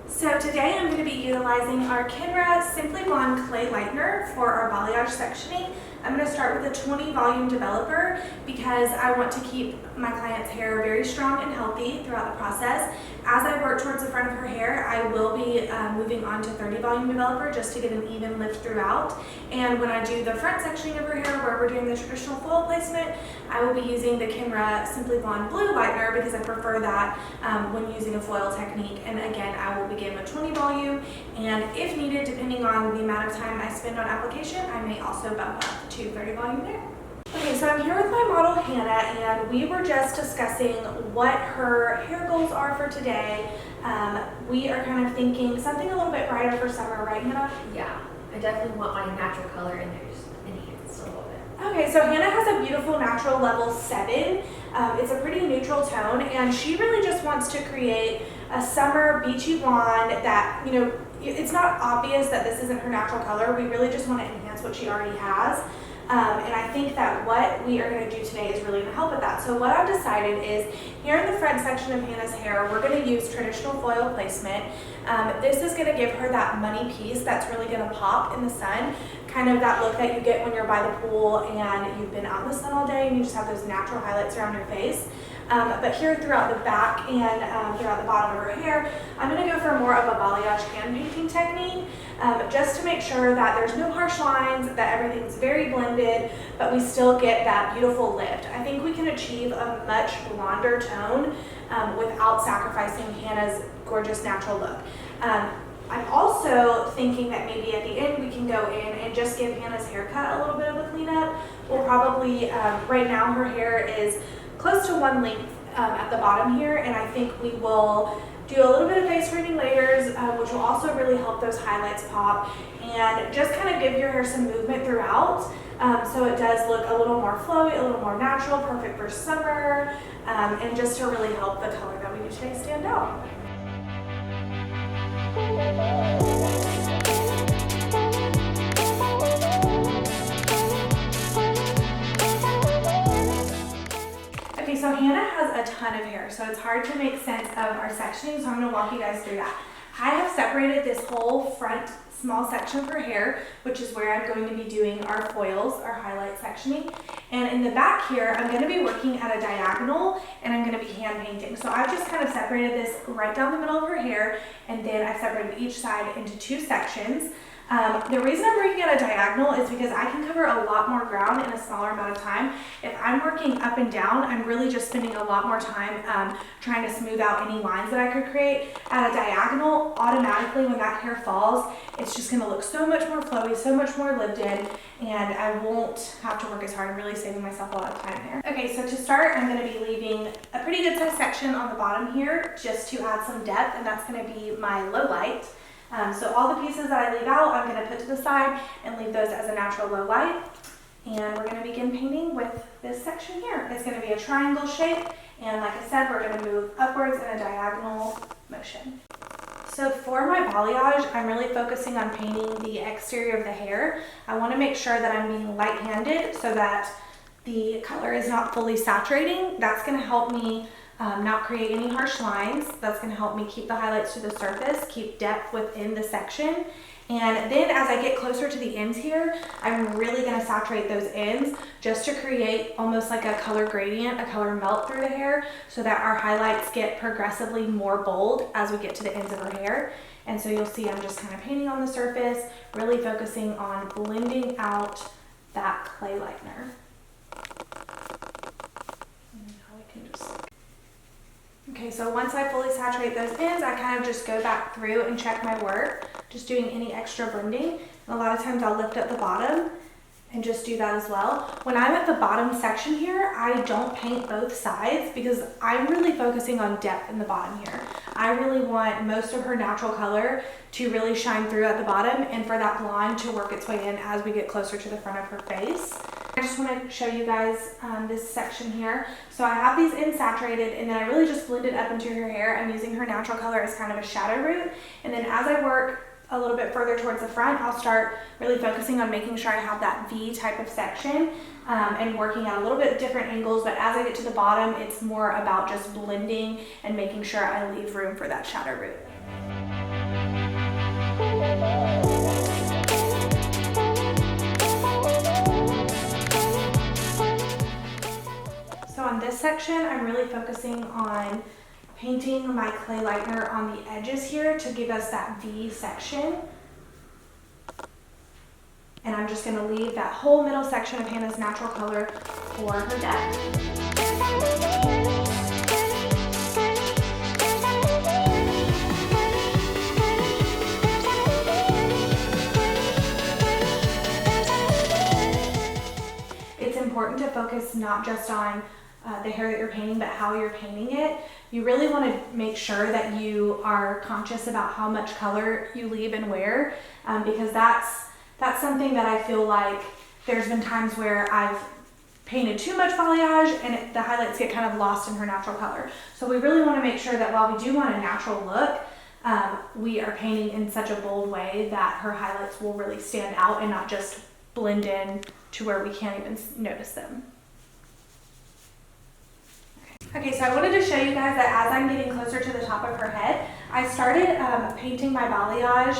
So today I'm going to be utilizing our Kenra Simply Blonde Clay Lightener for our balayage sectioning. I'm going to start with a 20 volume developer because I want to keep my client's hair very strong and healthy throughout the process. As I work towards the front of her hair, I will be moving on to 30 volume developer just to get an even lift throughout. And when I do the front sectioning of her hair where we're doing the traditional foil placement, I will be using the Kenra Simply Blonde Blue Lightener because I prefer that when using a foil technique. And again, I will begin with 20 volume, and if needed, depending on the amount of time I spend on application, I may also bump up to 30 volume there. Okay, so I'm here with my model Hannah, and we were just discussing what her hair goals are for today. We are kind of thinking something a little bit brighter for summer, right, Hannah? Yeah, I definitely want my natural color in there just enhanced a little bit. Okay, so Hannah has a beautiful natural level 7. It's a pretty neutral tone, and she really just wants to create a summer beachy blonde that, you know, it's not obvious that this isn't her natural color. We really just want to enhance what she already has. And I think that what we are going to do today is really going to help with that. So what I've decided is here in the front section of Hannah's hair, we're going to use traditional foil placement. This is going to give her that money piece that's really going to pop in the sun, kind of that look that you get when you're by the pool and you've been out in the sun all day and you just have those natural highlights around your face. But here throughout the back and throughout the bottom of her hair, I'm going to go for more of a balayage hand painting technique, just to make sure that there's no harsh lines, that everything's very blended, but we still get that beautiful lift. I think we can achieve a much blonder tone without sacrificing Hannah's gorgeous natural look. I'm also thinking that maybe at the end we can go in and just give Hannah's haircut a little bit of a cleanup. We'll probably, right now her hair is close to one length at the bottom here, and I think we will do a little bit of face framing layers, which will also really help those highlights pop and just kind of give your hair some movement throughout, so it does look a little more flowy, a little more natural, perfect for summer, and just to really help the color that we do today stand out. Okay, so Hannah has a ton of hair, so it's hard to make sense of our sectioning, so I'm going to walk you guys through that. I have separated this whole front small section of her hair, which is where I'm going to be doing our foils, our highlight sectioning. And in the back here, I'm going to be working at a diagonal, and I'm going to be hand painting. So I've just kind of separated this right down the middle of her hair, and then I've separated each side into 2 sections. The reason I'm working at a diagonal is because I can cover a lot more ground in a smaller amount of time. If I'm working up and down, I'm really just spending a lot more time trying to smooth out any lines that I could create. At a diagonal, automatically when that hair falls, it's just going to look so much more flowy, so much more lived in, and I won't have to work as hard. I'm really saving myself a lot of time there. Okay, so to start, I'm going to be leaving a pretty good size section on the bottom here just to add some depth, and that's going to be my low light. So all the pieces that I leave out, I'm going to put to the side and leave those as a natural low light. And we're going to begin painting with this section here. It's going to be a triangle shape, and like I said, we're going to move upwards in a diagonal motion. So for my balayage, I'm really focusing on painting the exterior of the hair. I want to make sure that I'm being light-handed so that the color is not fully saturating. That's going to help me not create any harsh lines. That's going to help me keep the highlights to the surface, keep depth within the section. And then as I get closer to the ends here, I'm really going to saturate those ends just to create almost like a color gradient, a color melt through the hair, so that our highlights get progressively more bold as we get to the ends of her hair. And so you'll see I'm just kind of painting on the surface, really focusing on blending out that clay lightener. Okay, so once I fully saturate those ends, I kind of just go back through and check my work, just doing any extra blending. And a lot of times I'll lift up the bottom and just do that as well. When I'm at the bottom section here, I don't paint both sides because I'm really focusing on depth in the bottom here. I really want most of her natural color to really shine through at the bottom and for that blonde to work its way in as we get closer to the front of her face. I just want to show you guys this section here. So I have these ends saturated, and then I really just blend it up into her hair. I'm using her natural color as kind of a shadow root, and then as I work a little bit further towards the front, I'll start really focusing on making sure I have that V type of section and working at a little bit different angles, but as I get to the bottom, it's more about just blending and making sure I leave room for that shadow root. section, I'm really focusing on painting my clay lightener on the edges here to give us that V section. And I'm just gonna leave that whole middle section of Hannah's natural color for her deck. It's important to focus not just on the hair that you're painting, but how you're painting it. You really want to make sure that you are conscious about how much color you leave and where, because that's something that I feel like there's been times where I've painted too much balayage and the highlights get kind of lost in her natural color. So we really want to make sure that while we do want a natural look, we are painting in such a bold way that her highlights will really stand out and not just blend in to where we can't even notice them. Okay, so I wanted to show you guys that as I'm getting closer to the top of her head, I started painting my balayage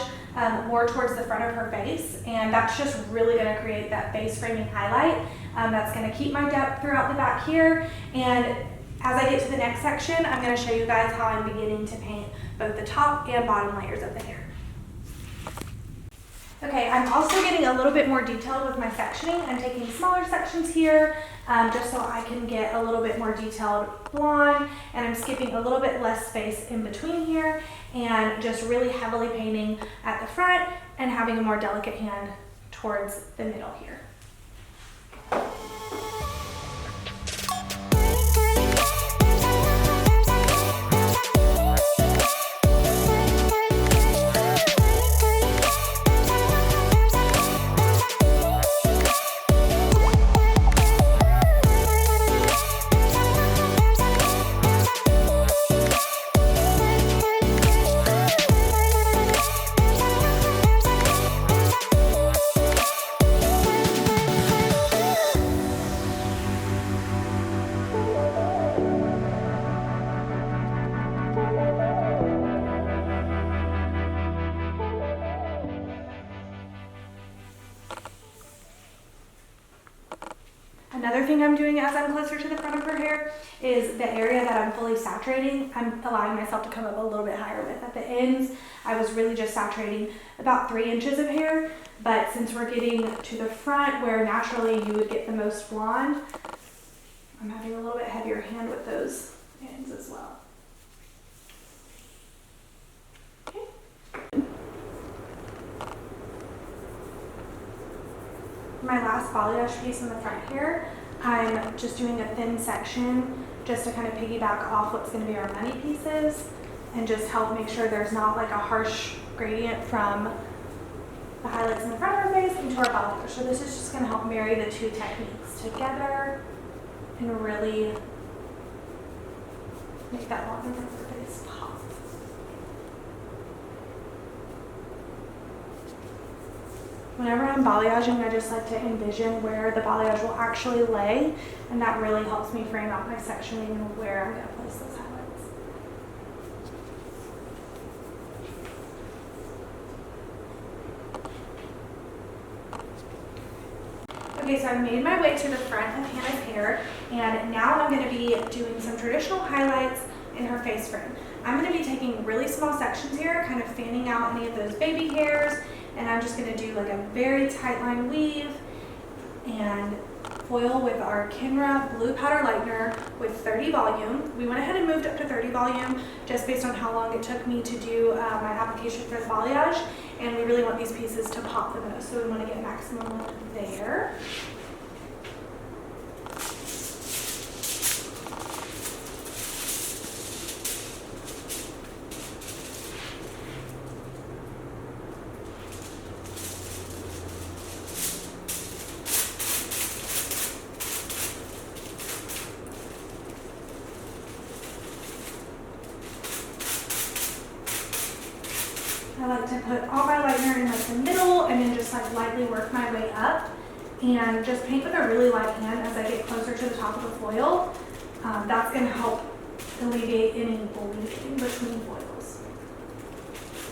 more towards the front of her face, and that's just really going to create that face framing highlight. That's going to keep my depth throughout the back here, and as I get to the next section, I'm going to show you guys how I'm beginning to paint both the top and bottom layers of the hair. Okay, I'm also getting a little bit more detailed with my sectioning. I'm taking smaller sections here just so I can get a little bit more detailed blonde, and I'm skipping a little bit less space in between here and just really heavily painting at the front and having a more delicate hand towards the middle here. Another thing I'm doing as I'm closer to the front of her hair is the area that I'm fully saturating, I'm allowing myself to come up a little bit higher with. At the ends, I was really just saturating about 3 inches of hair, but since we're getting to the front where naturally you would get the most blonde, I'm having a little bit heavier hand with those ends as well. My last balayage piece in the front here, I'm just doing a thin section just to kind of piggyback off what's going to be our money pieces and just help make sure there's not like a harsh gradient from the highlights in the front of our face into our balayage. So this is just going to help marry the two techniques together and really make that line in front of her face pop. Whenever I'm balayaging, I just like to envision where the balayage will actually lay, and that really helps me frame out my sectioning and where I'm going to place those highlights. Okay, so I made my way to the front of Hannah's hair, and now I'm going to be doing some traditional highlights in her face frame. I'm going to be taking really small sections here, kind of fanning out any of those baby hairs, and I'm just going to do like a very tight line weave and foil with our Kenra Blue Powder Lightener with 30 volume. We went ahead and moved up to 30 volume just based on how long it took me to do my application for the balayage, and we really want these pieces to pop the most, so we want to get maximum look there. I like to put all my lightener in like the middle and then just like lightly work my way up and just paint with a really light hand as I get closer to the top of the foil. That's going to help alleviate any bleeding between foils.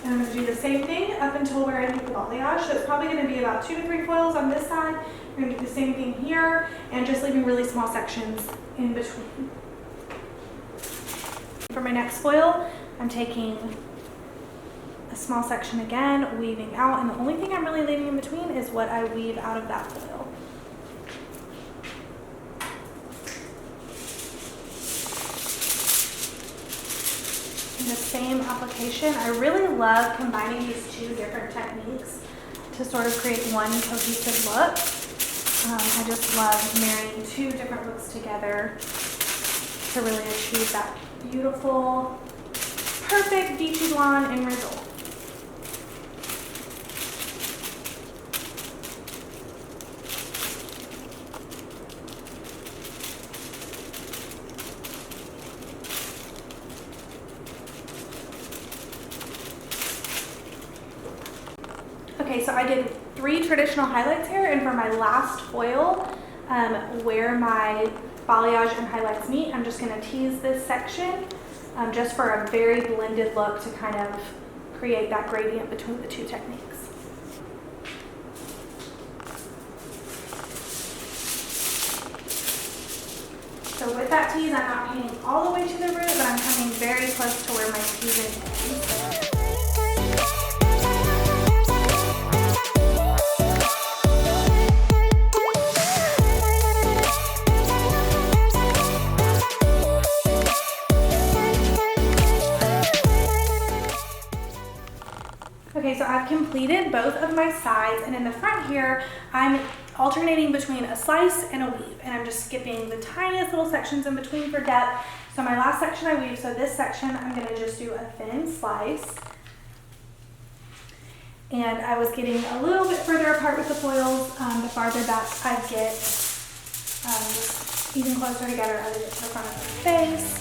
And I'm going to do the same thing up until where I hit the balayage. So it's probably going to be about 2 to 3 foils on this side. We're going to do the same thing here and just leaving really small sections in between. for my next foil, I'm taking a small section again, weaving out, and the only thing I'm really leaving in between is what I weave out of that foil. In the same application, I really love combining these two different techniques to sort of create one cohesive look. I just love marrying two different looks together to really achieve that beautiful, perfect beachy blonde end result. Okay, so I did 3 traditional highlights here, and for my last foil, where my balayage and highlights meet, I'm just going to tease this section just for a very blended look to kind of create that gradient between the two techniques. So with that tease, I'm not painting all the way to the root, but I'm coming very close to where my teasing ends. Okay, so I've completed both of my sides, and in the front here, I'm alternating between a slice and a weave, and I'm just skipping the tiniest little sections in between for depth. So my last section I weave, so this section I'm gonna just do a thin slice. And I was getting a little bit further apart with the foils. The farther back I get, just even closer together as I get to the front of the face.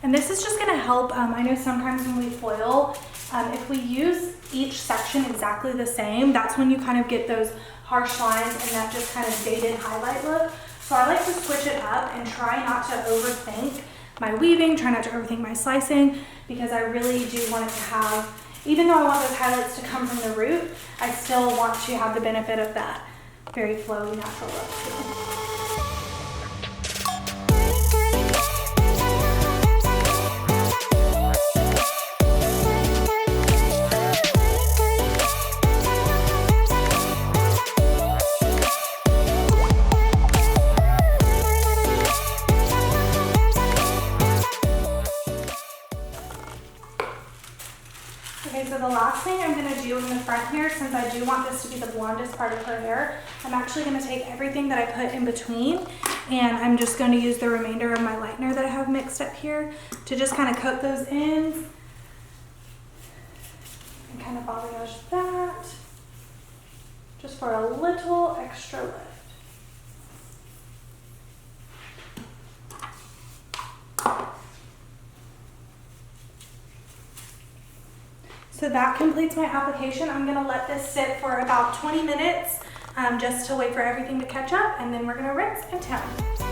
And this is just gonna help, I know sometimes when we foil, if we use each section exactly the same, that's when you kind of get those harsh lines and that just kind of dated highlight look. So I like to switch it up and try not to overthink my weaving, try not to overthink my slicing, because I really do want it to have, even though I want those highlights to come from the root, I still want to have the benefit of that very flowy, natural look. Okay, so the last thing I'm going to do in the front here, since I do want this to be the blondest part of her hair, I'm actually going to take everything that I put in between, and I'm just going to use the remainder of my lightener that I have mixed up here to just kind of coat those ends and kind of balayage that just for a little extra lift. So that completes my application. I'm gonna let this sit for about 20 minutes just to wait for everything to catch up, and then we're gonna rinse and tone.